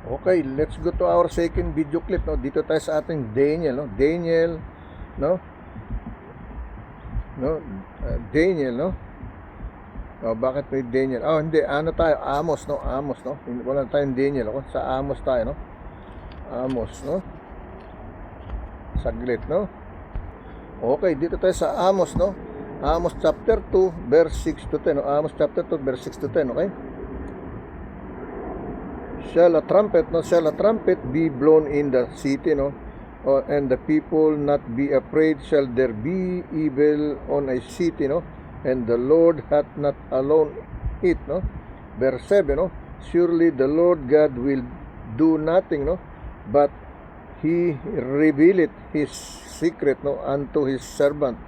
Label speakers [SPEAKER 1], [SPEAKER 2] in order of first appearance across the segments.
[SPEAKER 1] Okay, let's go to our second video clip, no. Dito tayo sa ating Daniel, no. Daniel, no. No, Daniel, no. Oh, bakit may Daniel? Oh, hindi, ano tayo? Amos, no. Amos, no. Wala tayong Daniel, ako. Sa Amos tayo, no. Amos, no. Saglit, no. Okay, dito tayo sa Amos, no. Amos chapter 2, verse 6 to 10, no. Amos chapter 2, verse 6 to 10, okay? Shall a trumpet be blown in the city, no? And the people not be afraid? Shall there be evil on a city, no? And the Lord hath not alone it, no? Verse 7, no? Surely the Lord God will do nothing, no? But he revealeth his secret, no, unto his servant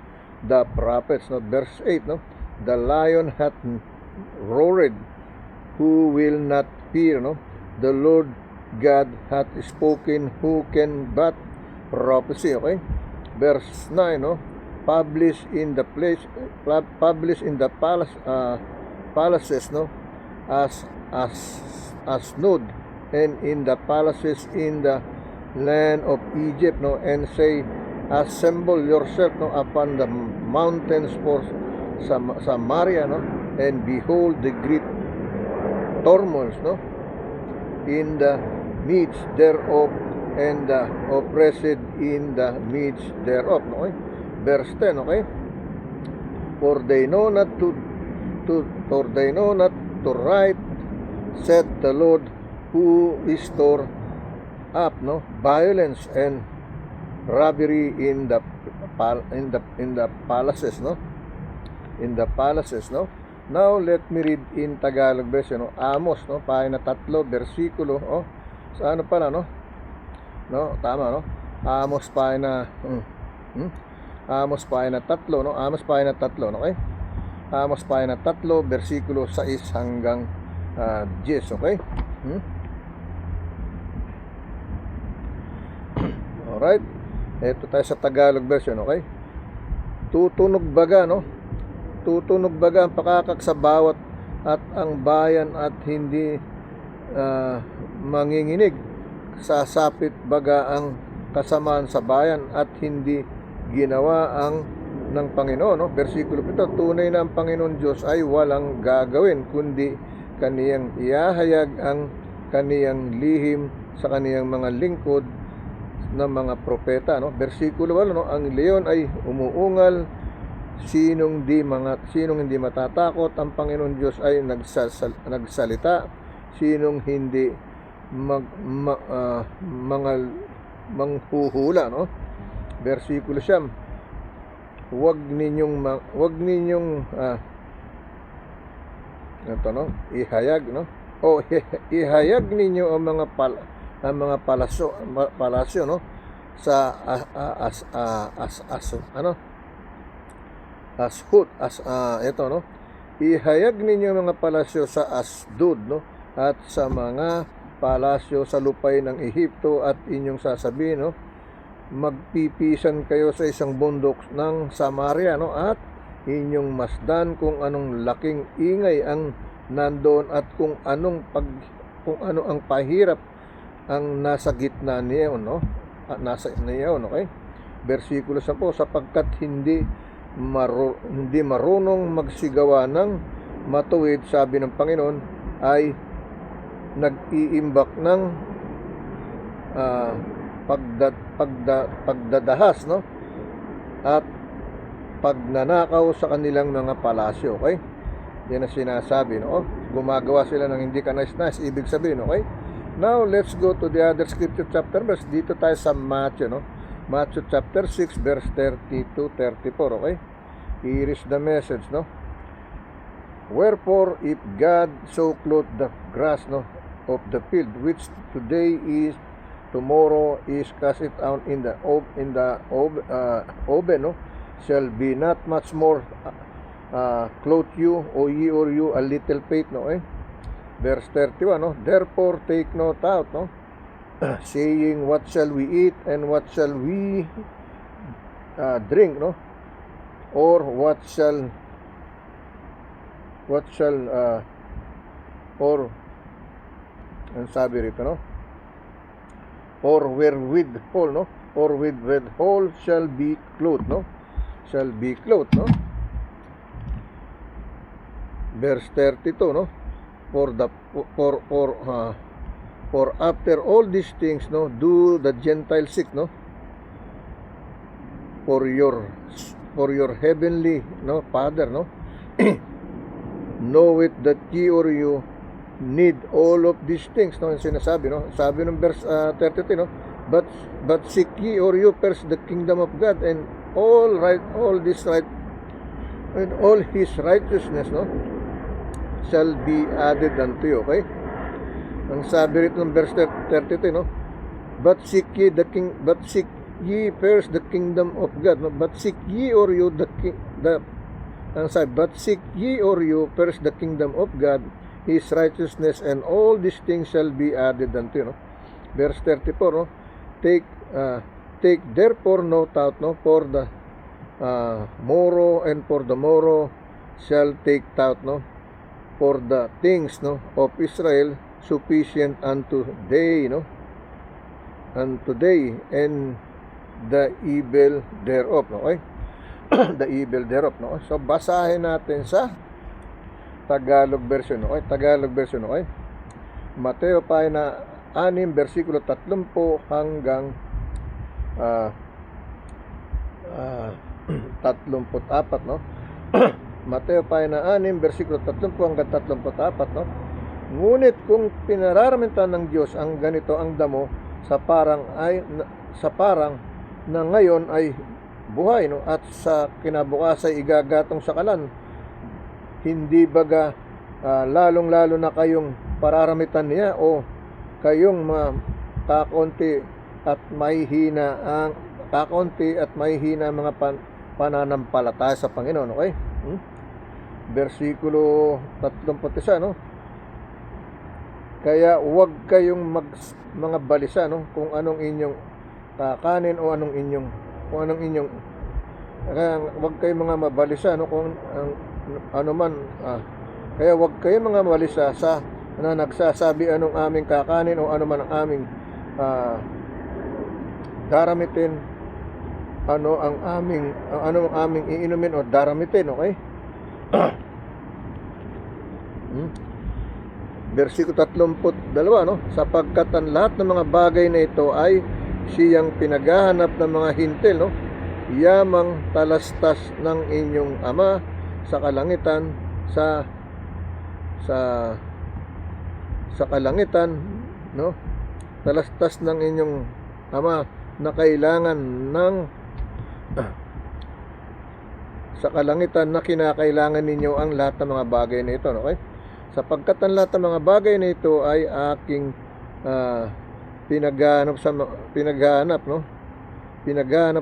[SPEAKER 1] the prophets, no? Verse 8, no? The lion hath roared, who will not fear, no? The Lord God hath spoken, who can but prophecy, okay? Verse 9, no? Publish in the palaces, no? As nude, and in the palaces in the land of Egypt, no? And say, assemble yourself, no, upon the mountains for Samaria, no? And behold the great turmoils, no, in the midst thereof, and the oppressed in the midst thereof, okay? Verse 10, okay? For they know not to write, said the Lord, who restore up, no, violence and robbery in the palaces, no, in the palaces, no. Now, let me read in Tagalog version, no? Amos, no? Pahina 3, versikulo, oh. Sa ano pala, no? No, tama, no? Amos pahina, Amos pahina 3, no? Amos pahina 3, no? Okay? Amos pahina 3, versikulo 6 hanggang 10, okay? Alright? Ito tayo sa Tagalog version, okay? Tutunog baga, no? Tutunog baga ang pakakak sa bawat at ang bayan at hindi manginginig. Sasapit baga ang kasamaan sa bayan at hindi ginawa ang ng Panginoon, no? Versikulo 7, tunay na ang Panginoon Diyos ay walang gagawin kundi kaniyang iahayag ang kaniyang lihim sa kaniyang mga lingkod ng mga propeta, no? Versikulo 8, no? Ang leon ay umuungal, sinong hindi matatakot? Ang Panginoon Diyos ay nagsalita, sinong hindi manghuhula, no? Versikulo 9, wag ninyong ito, no, ihayag, no, o ihayag ninyo ang mga palasyo, no, sa ito, no, ihayag ninyo mga palasyo sa Asdod, no, at sa mga palasyo sa lupay ng Ehipto, at inyong sasabihin, no, magpipisan kayo sa isang bundok ng Samaria, no, at inyong masdan kung anong laking ingay ang nandoon at kung ano ang pahirap ang nasa gitna niyo, no, at nasa niyo, okay? Versikulo 10, sapagkat hindi marunong magsigawa ng matuwid, sabi ng Panginoon, ay nag-iimbak ng pagdadahas, no, at pagnanakaw sa kanilang mga palasyo, okay? Yan ang sinasabi, no? Gumagawa sila ng hindi kanais-nais, ibig sabihin, okay? Now, let's go to the other scripture chapter verse. Dito tayo sa Matthew, no? Matthew chapter 6, verse 30-34, okay? Here is the message, no? Wherefore, if God so clothe the grass, no, of the field, which today is, tomorrow is cast it out in the oven, no, shall be not much more clothe you, O ye, or you a little faith, no, eh? Verse 31, no? Therefore take no thought, no, saying, what shall we eat, and what shall we drink, no, or what shall or ang sabi rito, no, or wherewith whole, no? Or with whole shall be clothed, no? Shall be clothed, no? Verse 32, no? For after all these things, no, do the Gentiles seek, no? For your heavenly, no, Father, no? Know it that ye or you need all of these things, no? Yung sinasabi, no? Sabi ng verse 33, no? But seek ye or you first the kingdom of God and all his righteousness, no, shall be added unto you. Okay? Ang sabi rito ng verse 33, no? But seek ye first the kingdom of God, no? But seek ye or you but seek ye or you first the kingdom of God, his righteousness, and all these things shall be added unto you, no? Verse 34, no? Take therefore no thought, no, for the morrow, and for the morrow shall take thought, no, for the things, no, of Israel sufficient unto day, no, unto day, and the evil thereof, no? Okay? The evil thereof, no? So basahin natin sa Tagalog version, okay? Tagalog version, okay? Mateo pahina 6 versikulo 30 hanggang 34, no? Mateo pahina 6 versikulo 30 hanggang 34, no? Ngunit kung pinararamitan ng Diyos ang ganito ang damo sa parang na ngayon ay buhay, no, at sa kinabukasan ay igagatong sa kalan, hindi baga lalong-lalo na kayong pararamitan niya, o kayong kakonti at mahihina mga pananampalataya sa Panginoon. Okay? Versikulo 31, no? Kaya huwag kayong mga balisa, no, kung anong inyong kakanin o anong inyong huwag kayong mga mabalisa, no, kung ano man, kaya huwag kayong mga mabalisa na nagsasabi anong aming kakanin o ano man ang aming daramitin, ano ang aming iinumin o daramitin. Okay? Versikulo 32, no? Sapagkat ang lahat ng mga bagay na ito ay siyang pinaghahanap ng mga hintil, no? Yamang talastas ng inyong ama sa kalangitan, sa kalangitan, no? Talastas ng inyong ama na kailangan ng sa kalangitan na kinakailangan ninyo ang lahat ng mga bagay na ito, no? Okay? Sapagkat ang lahat ng mga bagay na ito ay aking pinaghahanap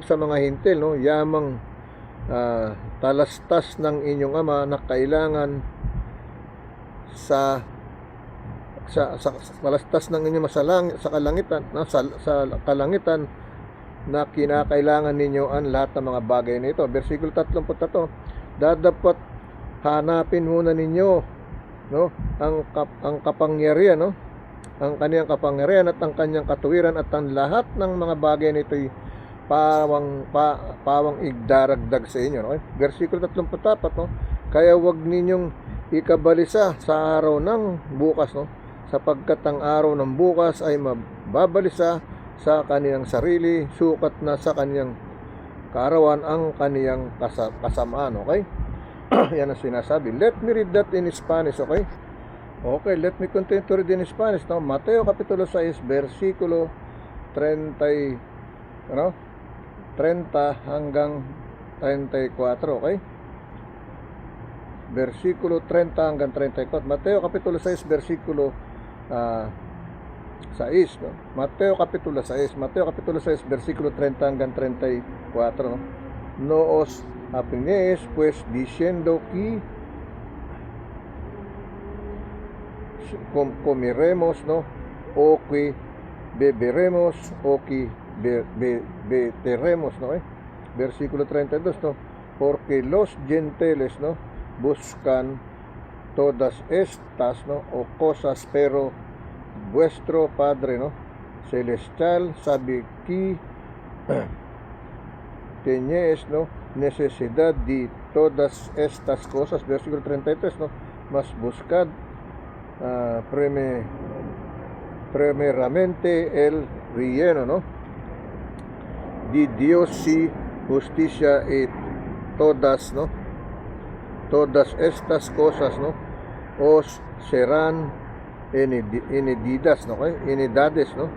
[SPEAKER 1] sa mga hintil, no? Yamang talastas ng inyong ama na kailangan sa talastas ng inyong sa kalangitan, no? sa kalangitan na kinakailangan ninyo ang lahat ng mga bagay na ito. Versikulo 33, dapat hanapin muna ninyo, no, ang kapangyarihan, no, ang kaniyang kapangyarihan at ang kanyang katuwiran, at ang lahat ng mga bagay nito ay pawang igdaragdag sa inyo, no? Versikulo 34, no, kaya wag ninyong ikabalisa sa araw ng bukas, no, sapagkat ang araw ng bukas ay mababalisa sa kaniyang sarili, sukat na sa kaniyang kaarawan ang kaniyang kasamaan. Okay? Yan ang sinasabi. Let me read that in Spanish, okay? Okay, let me continue to read in Spanish, no? Mateo kapitulo 6, versikulo 30 hanggang 34, okay? Versikulo 30 hanggang 34. Mateo kapitulo 6, versikulo 6, no? Mateo kapitulo 6, versikulo 30 hanggang 34, no? Noos apinees pues diciendo que comeremos, no, o que beberemos, o que beberemos, no, Versikulo 32, no, porque los gentiles, no, buscan todas estas, no, o cosas, pero vuestro Padre, no, celestial, sabi ki tenías, ¿no?, necesidad de todas estas cosas. Versículo 33, ¿no? Mas buscad primeramente el reino, ¿no?, de Dios y justicia, y todas, ¿no?, todas estas cosas, ¿no?, os serán añadidas, ¿no? Añadidas, ¿no?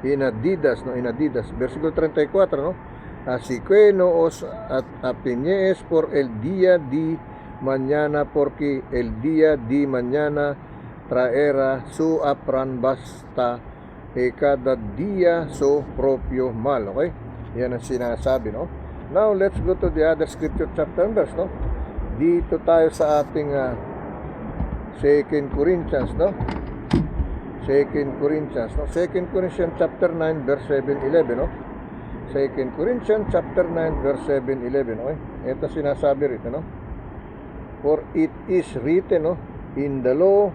[SPEAKER 1] Añadidas. Versículo 34, ¿no? Así que no os apeñéis por el día de mañana, porque el día de mañana traerá su afrán, basta cada día su propio mal. Okay? Yan ang sinasabi, no? Now, let's go to the other scripture chapter and verse, no? Dito tayo sa ating 2 Corinthians, no? 2 Corinthians, no? 2 Corinthians chapter 9, verse 7-11, no? 2 Corinthians chapter 9, verse 7-11, okay? Ito sinasabi rito, no? For it is written, no, in the law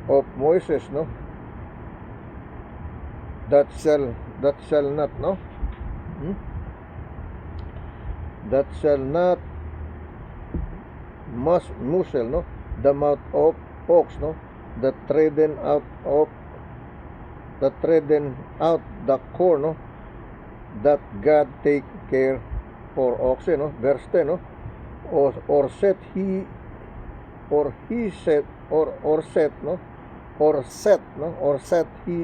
[SPEAKER 1] of Moses, no, that shall not, no? That shall not muzzle, no, the mouth of ox, no, that treaden out the corn, no, that God take care for oxen, no? Verse 10, no? Or set he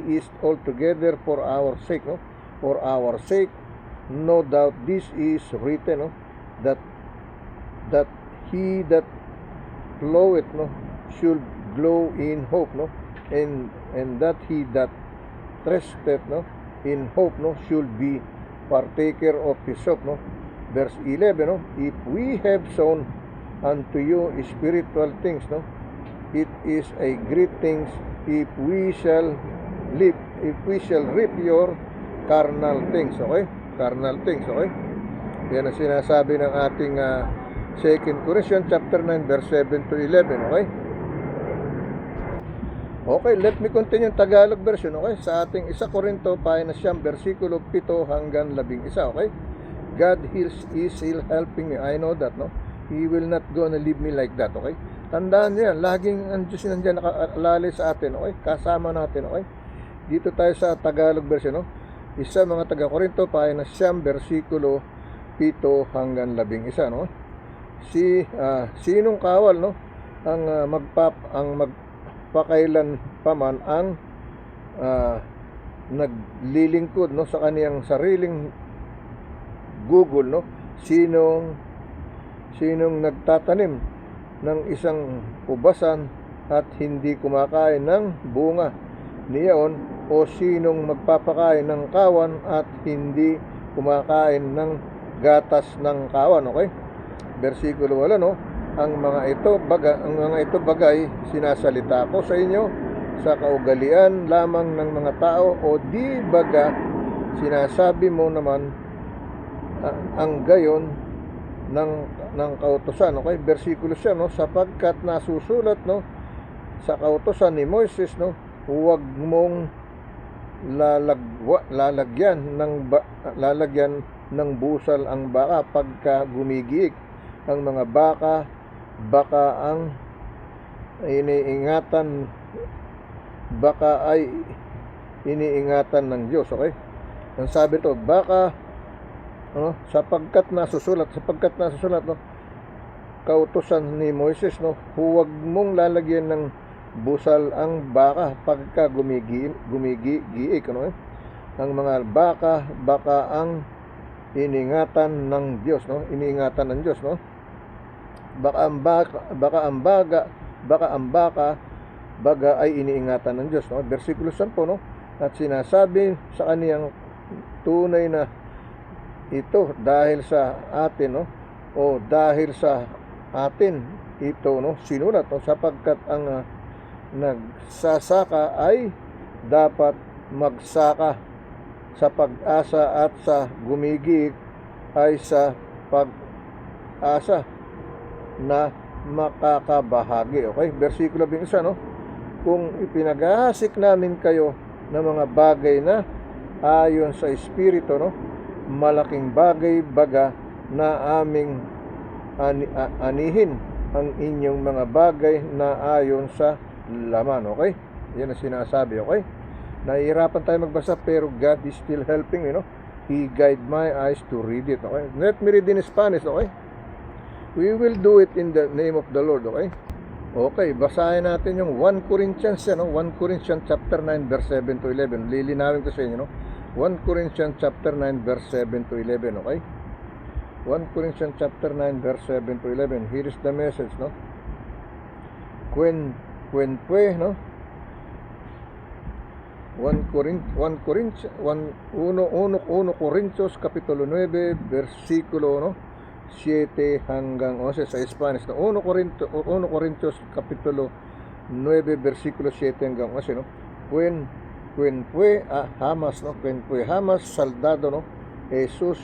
[SPEAKER 1] is altogether for our sake, no? For our sake, no doubt this is written, no? That he that ploweth, no, should glow in hope, no? And that he that trusteth, no, in hope, no, should be partaker of his hope, no? Verse 11, no? If we have sown unto you spiritual things, no, it is a great thing if we shall reap your carnal things, okay? Carnal things, okay? Yan ang sinasabi ng ating 2 Corinthians chapter 9, verse 7-11, okay? Okay, let me continue yung Tagalog version, okay? Sa ating 1 Corinto, pahina siyam, versikulo 7 hanggang 11, okay? God is still helping me. I know that, no? He will not gonna leave me like that, okay? Tandaan niyo yan, laging ang Diyos nandiyan nakalalay sa atin, okay? Kasama natin, okay? Dito tayo sa Tagalog version, no? Isa mga taga Corinto, pahina siyam, versikulo 7 hanggang 11, no? Sinong kawal, no? Ang magpakailan paman ang naglilingkod, no, sa kaniyang sariling Google, no? Sinong nagtatanim ng isang ubasan at hindi kumakain ng bunga niyaon, o sinong magpapakain ng kawan at hindi kumakain ng gatas ng kawan, okay? Versikulo 8, no? Ang mga ito bagay sinasalita ko sa inyo sa kaugalian lamang ng mga tao, o di baga sinasabi mo naman ang gayon ng kautusan, okay? Versikulo 9, no? Sapagkat nasusulat, no, sa kautusan ni Moises, no, huwag mong lalagyan ng busal ang baka pagka gumigiik. Ang mga baka ang ay iniingatan ng Diyos, okay? Ang sabi to, baka, ano, sapagkat nasusulat, no, kautusan ni Moises, no, huwag mong lalagyan ng busal ang baka pagka gumigiik, ano, ang mga baka ang iniingatan ng Diyos, no? Iniingatan ng Diyos, no? Baka ang baga ay iniingatan ng Diyos, no? Versikulo 10, no? At sinasabi sa kaniyang tunay na ito dahil sa atin, no? O dahil sa atin ito, no, sinulat, no? Sapagkat ang nagsasaka ay dapat magsaka sa pag-asa, at sa gumigiik ay sa pag-asa na makakabahagi, okay? Versikulo 11, no? Kung ipinag-ahasik namin kayo na mga bagay na ayon sa Espiritu, no? Malaking bagay baga na aming anihin ang inyong mga bagay na ayon sa laman, okay? Yan ang sinasabi, okay? Nahihirapan tayo magbasa pero God is still helping, He guide my eyes to read it, okay? Let me read in Spanish, okay? We will do it in the name of the Lord, okay? Okay, basahin natin yung 1 Corinthians, 1 Corinthians chapter 9 verse 7 to 11. Lilinawin ko sa inyo, 1 Corinthians chapter 9 verse 7 to 11, okay? 1 Corinthians chapter 9 verse 7 to 11. Here is the message, Quen fue, 1 Corintios kapitulo 9 versikulo 7 hanggang 11 sa Spanish. 1 Corintios kapitulo 9 versikulo 7 hanggang 11, Quen fue jamás saldado, Jesus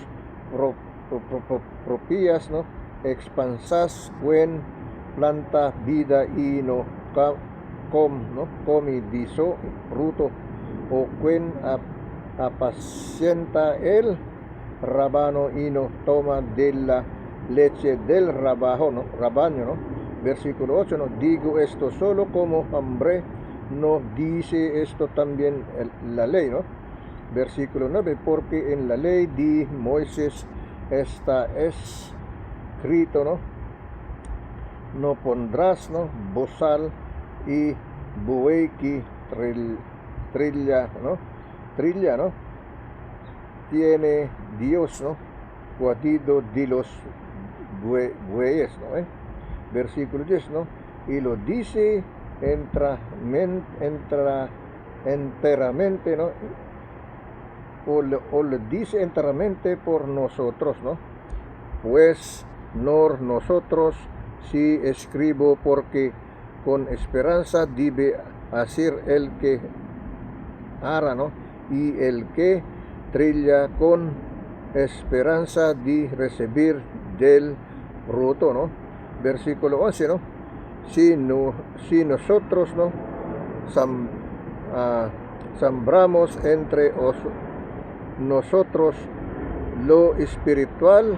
[SPEAKER 1] propias, expansas quen planta vida comi diso fruto, o quen apacienta el rabano toma della leche del rabaño, Versículo 8, digo esto solo como hambre, no dice esto también la ley, Versículo 9, porque en la ley de Moisés está escrito, no pondrás, bozal y buey que trilla, tiene Dios, cuatido de los bueyes, Versículo 10, y lo dice enteramente, o lo dice enteramente por nosotros, pues nosotros si escribo porque con esperanza debe hacer el que ara, y el que trilla con esperanza de recibir del fruto, Versículo 11, si nosotros sembramos entre nosotros lo espiritual,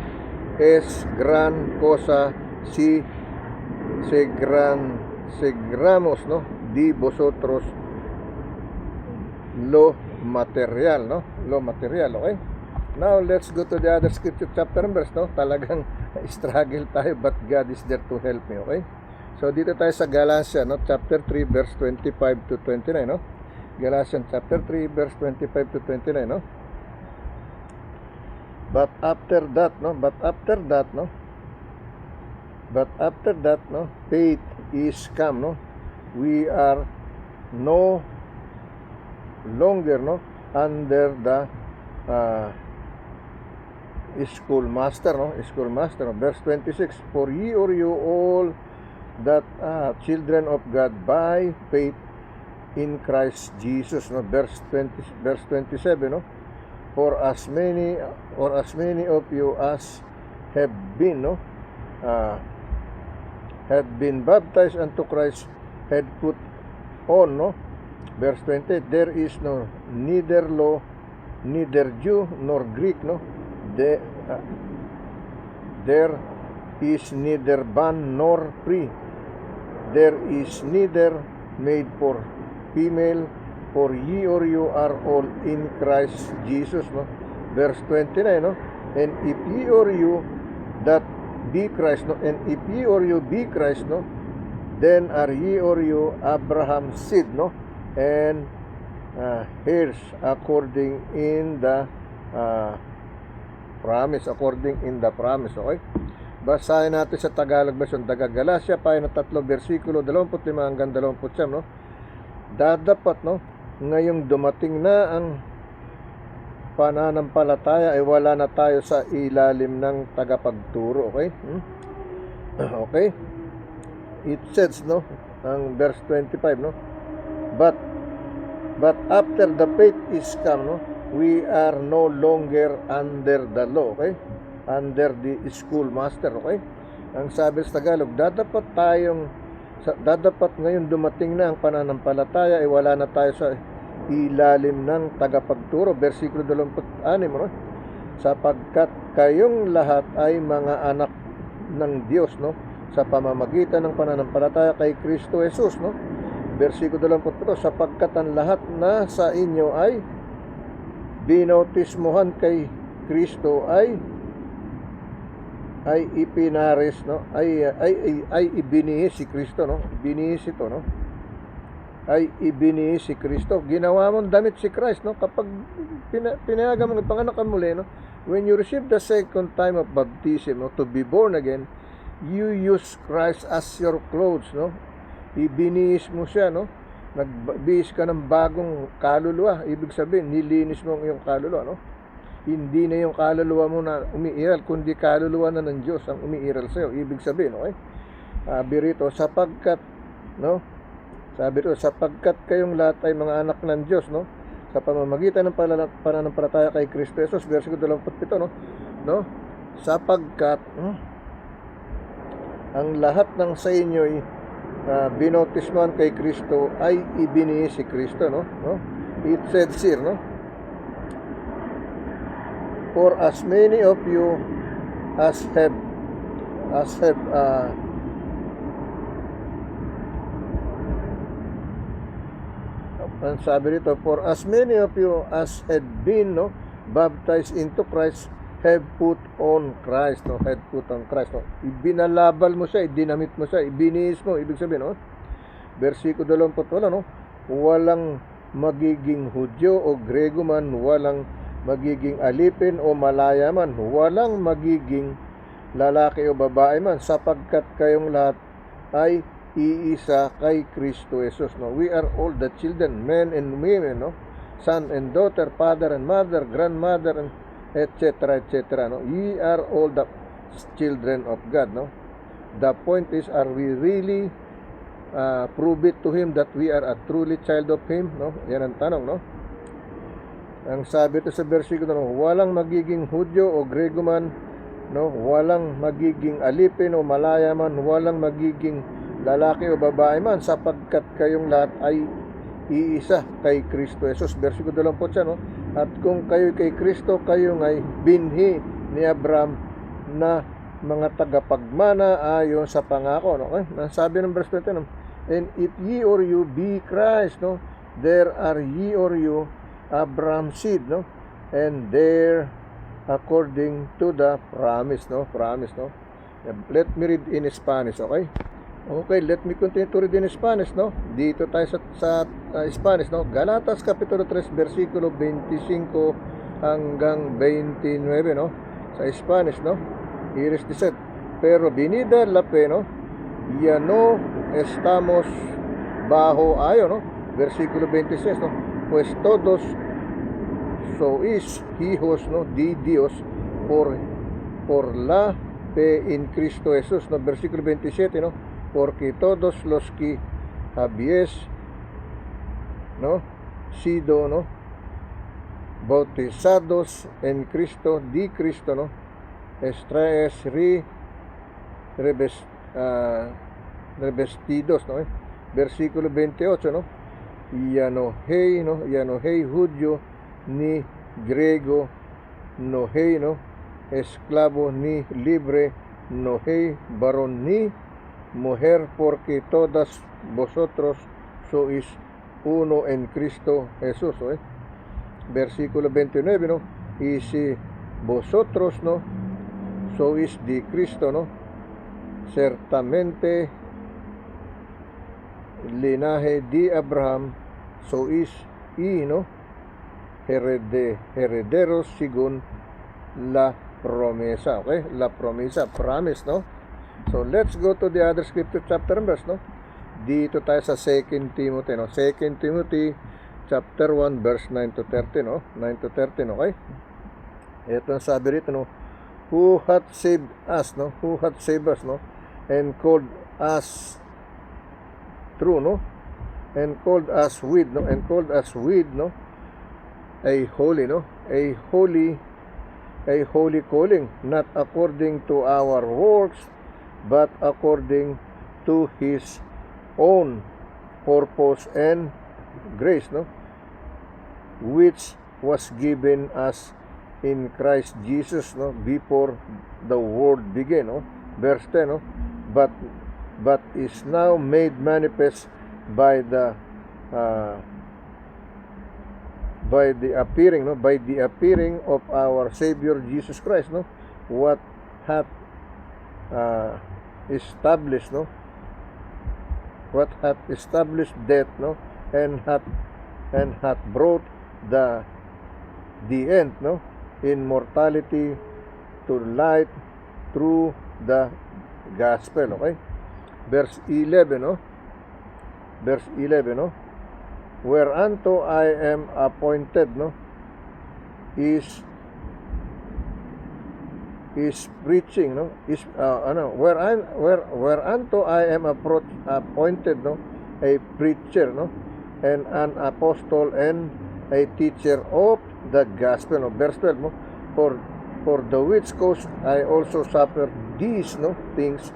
[SPEAKER 1] es gran cosa si segramos, de vosotros lo material, lo material, okay? Now let's go to the other scripture chapter and verse, Talagang struggle tayo, but God is there to help me, okay? So dito tayo sa Galatians, chapter 3 verse 25 to 29, Galatians chapter 3 verse 25 to 29, But after that, faith is come, we are no longer, under the schoolmaster, verse 26, for ye are you all that children of God by faith in Christ Jesus, verse 27, for as many of you as have been baptized unto Christ had put on, verse 20, there is neither law, neither Jew nor Greek, there is neither bond nor free, there is neither made for female, for ye or you are all in Christ Jesus, verse 29, and if ye or you that be Christ, and if ye or you be Christ, then are ye or you Abraham's seed, and heirs according in the promise, okay? Basahin natin sa Tagalog version, Galatia, pahina 3, versikulo 25 hanggang 29, Dadapat, ngayong dumating na ang pananampalataya, ay wala na tayo sa ilalim ng tagapagturo, okay? Okay? It says, ang verse 25, But after the faith is come, we are no longer under the law, okay? Under the schoolmaster, okay? Ang sabi sa Tagalog, dadapat ngayon dumating na ang pananampalataya, ay wala na tayo sa ilalim ng tagapagturo. Versikulo 26, no? Sapagkat kayong lahat ay mga anak ng Diyos, no? Sa pamamagitan ng pananampalataya kay Kristo Jesus, no? Versikulo 27, sapagkat ang lahat na sa inyo ay binautismuhan kay Kristo ay ipinaris, no? Ay ibinihis si Kristo, no? Ibinihis ito, no? Ay ibinihis si Kristo. Ginawa mong damit si Christ, no? Kapag pinayagan mo, panganak ka muli, no? When you receive the second time of baptism, no, to be born again, you use Christ as your clothes, no? Ibinihis mo siya, no? Nagbihis ka ng bagong kaluluwa. Ibig sabihin, nilinis mo ang iyong kaluluwa, no? Hindi na yung kaluluwa mo na umiiral, kundi kaluluwa na ng Diyos ang umiiral sa'yo. Ibig sabihin, okay? Sabi rito, sapagkat, no? Sabi rito, sapagkat kayong lahat ay mga anak ng Diyos, no? Sa pamamagitan ng pananampalataya kay Kristo Jesus, versikulo 27, no? No? Sapagkat, ang lahat ng sa inyo'y binautismuhan kay Kristo ay ibinihis si Kristo, no? No? It says here, no? For as many of you as have ang sabi rito, for as many of you as had been, no, baptized into Christ, have put on Christ, no? Have put on Christ, no? Ibinalabal mo siya, idinamit mo siya, ibinihis mo, ibig sabihin, no? Versikulo 28, no? Walang magiging Hudyo o Grego man, walang magiging alipin o malaya man, walang magiging lalaki o babae man, sapagkat kayong lahat ay iisa kay Kristo Jesus, no? We are all the children, men and women, no? Son and daughter, father and mother, grandmother, and etc., etc., no? We are all the children of God, no? The point is, are we really prove it to Him that we are a truly child of Him, no? Yan ang tanong, no? Ang sabi ito sa versikulo, no, walang magiging Hudyo o Grego man, no, walang magiging alipin o malaya man, walang magiging lalaki o babae man, sapagkat kayong lahat ay iisa kay Kristo Jesus. Versikulo 20, no? At kung kayo kay Kristo, kayo ay binhi ni Abraham na mga tagapagmana ayon sa pangako, no? Okay? Sabi ng verse 20, no? And if ye or you be Christ, no, there are ye or you Abraham's seed, no? And there according to the promise, no? Promise, no? Let me read in Spanish, okay? Okay, let me continue to read in Spanish, no? Dito tayo sa Spanish, no? Galatas Kapitulo 3, versikulo 25 hanggang 29, no? Sa Spanish, no? Here is the set. Pero venida la fe, no? Ya no estamos bajo ayo, no? Versikulo 26, no? Pues todos sois hijos, no, de Dios por la fe en Cristo Jesús, no? Versículo 27, no? Porque todos los que habéis, no, sido, no, bautizados en Cristo, de Cristo, no, estáis revestidos, no? Versículo 28, no? Ya no hay Judyo ni griego, no hay, no, esclavo ni libre, no hay varón ni mujer, porque todas vosotros sois uno en Cristo Jesús, ¿eh? Versículo 29, no? Y si vosotros, no, sois de Cristo, no, ciertamente linaje de Abraham sois y, no, herederos según la promesa, okay? La promesa, promise, no? So let's go to the other scripture chapter and verse, no? Dito tayo sa 2 Timothy, no? 2 Timothy chapter 1 verse 9 to 13, no? 9 to 13, okay? Ito ang sabi rito, no? Who hath saved us, no? Who hath saved us, no? And called us true, no? And called us with, no? And called us with, no? A holy, no? A holy calling, not according to our works, but according to His own purpose and grace, no? which was given us in Christ Jesus, no, before the world began, no. Verse 10, no, but is now made manifest by the appearing of our Savior Jesus Christ, no, what hath established, no, what hath established death, no, and hath brought the end, no, in mortality to light through the gospel. Okay, verse 11, no, whereunto I am appointed, no, is preaching, no, whereunto I am appointed, no, a preacher, no, and an apostle and a teacher of the gospel, no. Verse 12, no, for the which cause I also suffer these, no, things.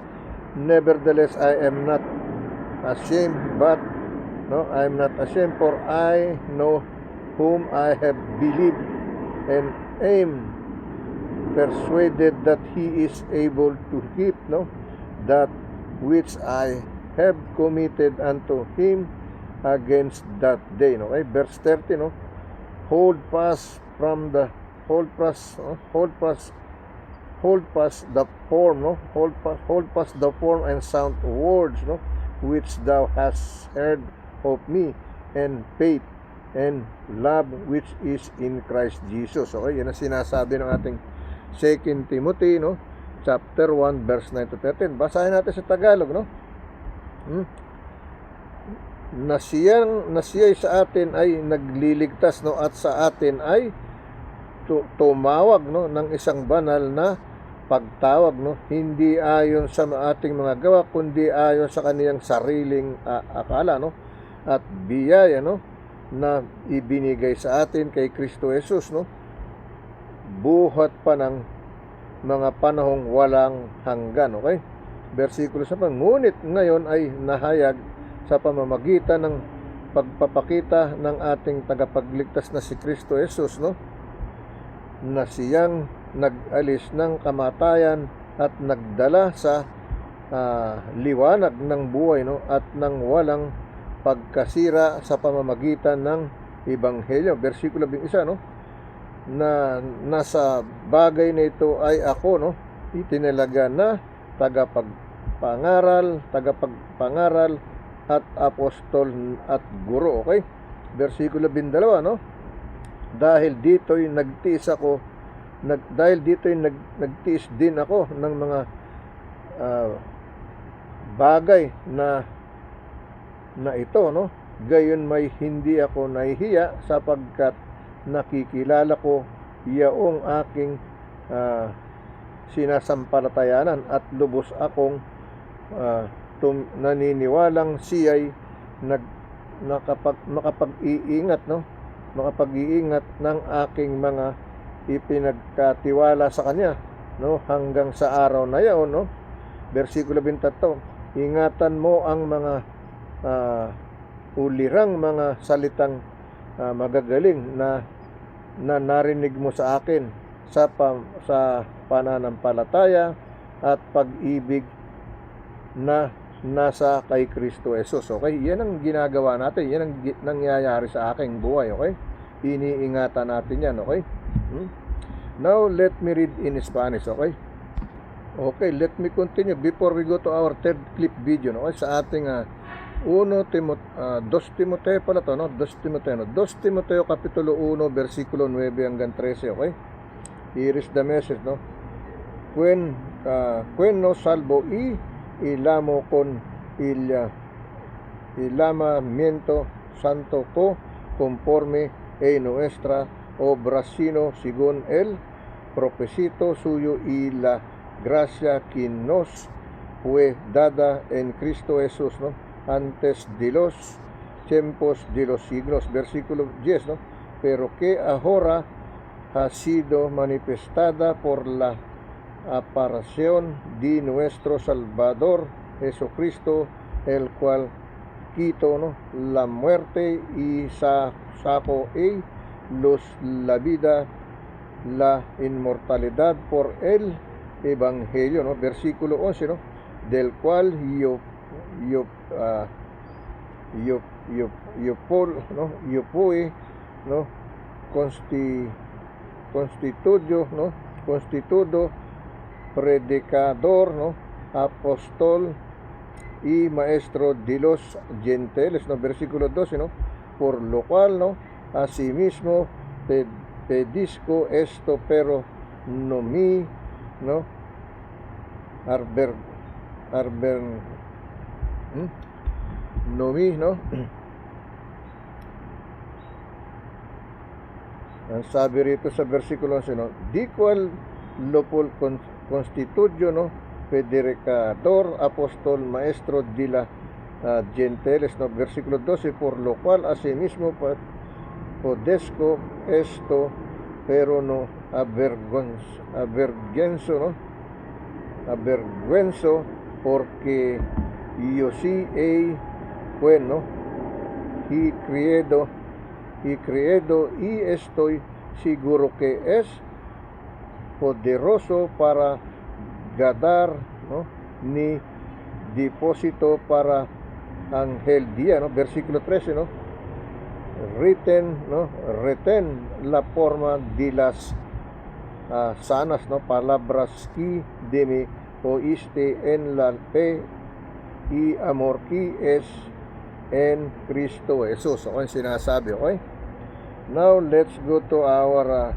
[SPEAKER 1] Nevertheless I am not ashamed, but no, I am not ashamed, for I know whom I have believed, and am persuaded that he is able to keep, no, that which I have committed unto him against that day, no. Okay, verse 30, no, hold fast the form, no, hold fast the form and sound words, no, which thou hast heard of me, and faith and love which is in Christ Jesus. Okay, yan ang sinasabi ng ating 2 Timothy, no, chapter 1 verse 9 to 13. Basahin natin sa Tagalog, no. Na siya sa atin ay nagliligtas, no, at sa atin ay tumawag, no, ng isang banal na pagtawag, no, hindi ayon sa ating mga gawa, kundi ayon sa kaniyang sariling akala, no, at biyaya, no, na ibinigay sa atin kay Kristo Jesus, no, buhat pa ng mga panahong walang hanggan. Okay, versikulo 10, ngunit ngayon ay nahayag sa pamamagitan ng pagpapakita ng ating tagapagligtas na si Kristo Jesus, no, na siyang nag-alis ng kamatayan at nagdala sa liwanag ng buhay, no, at ng walang pagkasira sa pamamagitan ng ebanghelyo. Versikulo 11, no, na nasa bagay na ito ay ako, no, itinalaga na tagapagpangaral at apostol at guro. Okay, versikulo 12, no, dahil dito'y nagtiis din ako ng mga bagay na ito, no, gayon may hindi ako nahihiya, sapagkat nakikilala ko yaong aking sinasampalatayanan, at lubos akong naniniwalang siya'y makapag-iingat, no, makapag-iingat ng aking mga ipinagkatiwala sa kanya, no, hanggang sa araw na yaon, no. Versikulo 13, ingatan mo ang mga ulirang mga salitang magagaling na narinig mo sa akin sa pananampalataya at pag-ibig na nasa kay Kristo Jesus. Okay, yan ang ginagawa natin, yan ang nangyayari sa aking buhay. Okay, iniingatan natin yan. Okay, now let me read in Spanish. Okay, let me continue before we go to our third clip video, no? Okay, sa ating 2 Timoteo pala to, no? 2 Timoteo kapitulo 1 versikulo 9 hanggang 13. Okay, here is the message, no. When no salvo ilamo con il llamamiento santo co conforme a nuestra obra, sino según el propósito suyo y la gracia que nos fue dada en Cristo Jesús, no, antes de los tiempos de los siglos. Versículo 10, no, pero que ahora ha sido manifestada por la aparición de nuestro Salvador Jesucristo, el cual quitó, no, la muerte y sacó la vida, la inmortalidad por el Evangelio, ¿no? Versículo 11, ¿no? Del cual yo fui, ¿no? Constituto predicador, ¿no? Apóstol y maestro de los gentiles, ¿no? Versículo 12, ¿no? Por lo cual, ¿no? Asimismo pedisco esto, pero no mi, ¿no? No mi, ¿no? Ang sabi rito sa versikulo 11, no? Di cual lopol constituyo, no? Predicador, apostol, maestro de la gentiles, no? Versículo 12, por lo cual asimismo podesco esto, pero no avergüenzo, ¿no? Avergüenzo, porque yo sí he, bueno, y creído y estoy seguro que es poderoso para gadar, ¿no? Ni depósito para ángel día, ¿no? Versículo 13, ¿no? Retén la forma de las sanas, ¿no? Palabras que de mí oíste en la fe y amor que es en Cristo Jesus. Okay, sinasabi, okay? Now, let's go to our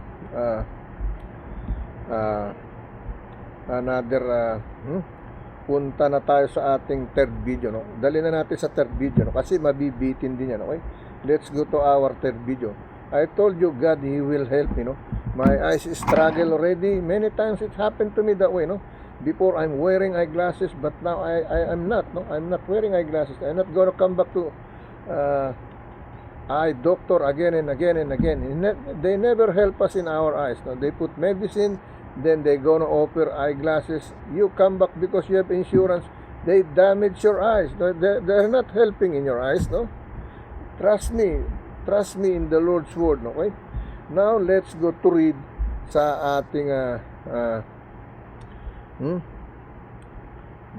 [SPEAKER 1] punta na tayo sa ating third video, no? Dali na natin sa third video, no? Kasi mabibitin din yan, okay? Let's go to our third video. I told you God, He will help me, no? My eyes struggle already. Many times it happened to me that way, no? Before I'm wearing eyeglasses, but now I'm not, no? I'm not wearing eyeglasses. I'm not gonna come back to eye doctor again and again and again. They never help us in our eyes, no? They put medicine, then they gonna offer eyeglasses. You come back because you have insurance. They damage your eyes. They're not helping in your eyes, no? Trust me in the Lord's word, no? Okay? Now let's go to read sa ating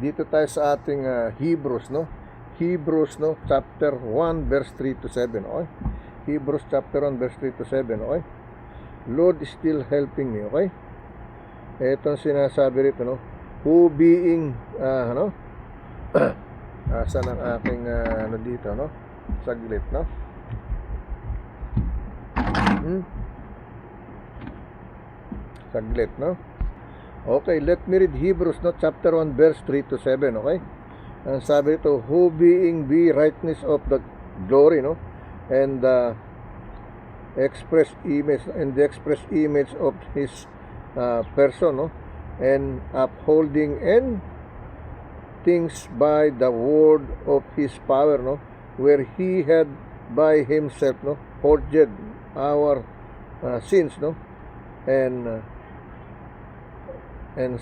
[SPEAKER 1] dito tayo sa ating Hebrews, no? Hebrews, no? Chapter 1 verse 3 to 7, okay? Hebrews chapter 1 verse 3 to 7, okay? Lord is still helping me, okay? Etong sinasabi rito, no? Who being saan ang aking dito, no? Saglit, no? Saglit, no? Okay, let me read Hebrews, no? Chapter 1 verse 3 to 7, okay? Ang sabi ito, who being the brightness of the glory, no? And the express image of His person, no? And upholding and things by the word of His power, no? Where He had by Himself, no? Purged our sins, no? And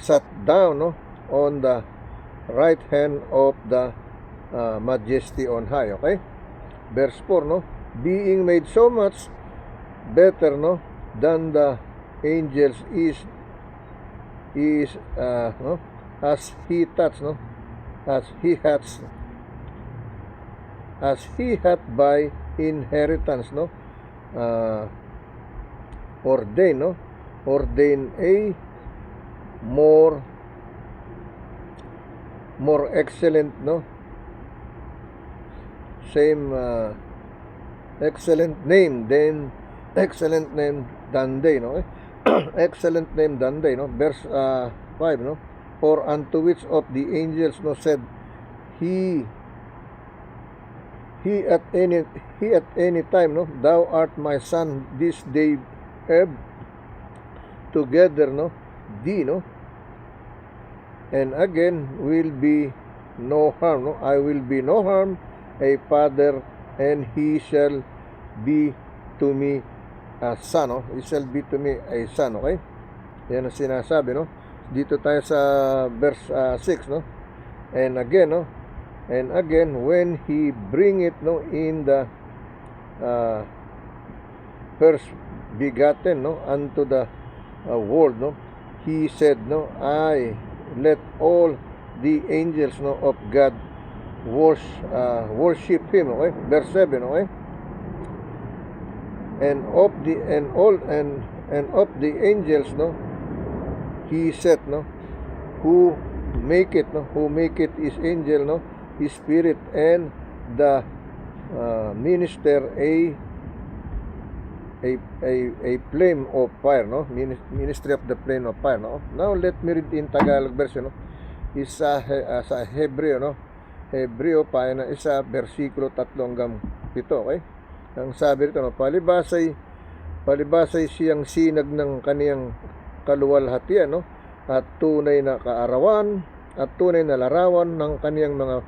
[SPEAKER 1] sat down, no? On the right hand of the majesty on high, okay? Verse 4, no? Being made so much better, no? Than the angels is no? As he hath by inheritance, no? Ordain a more excellent, no? Same excellent name than they, no? Excellent name than they, no? Verse 5, no? For unto which of the angels, no, said he at any time, no? Thou art my son, this day have together, no? Thee, no? And again will be no harm, no? I will be no harm, a father, and he shall be to me a son, no? He shall be to me a son, okay? Yan ang sinasabi, no? Dito tayo sa verse 6, no? And again, no? And again, when he bring it, no, in the begotten, no, unto the world, no, he said, no, I let all the angels, no, of God worship him. Okay, verse 7. Okay, and of the angels, no, he said, no, who make it, no, who make it is angel, no, his spirit, and the minister a flame of fire, no, ministry of the flame of fire, no. Now let me read in Tagalog version, no, is sa Hebreo, no, Hebreo pa na isa versikulo 3 hanggang 7. Okay, ang sabi rito, no, palibasay siyang sinag ng kaniyang kaluwalhatian, no, at tunay na kaarawan at tunay na larawan ng kaniyang mga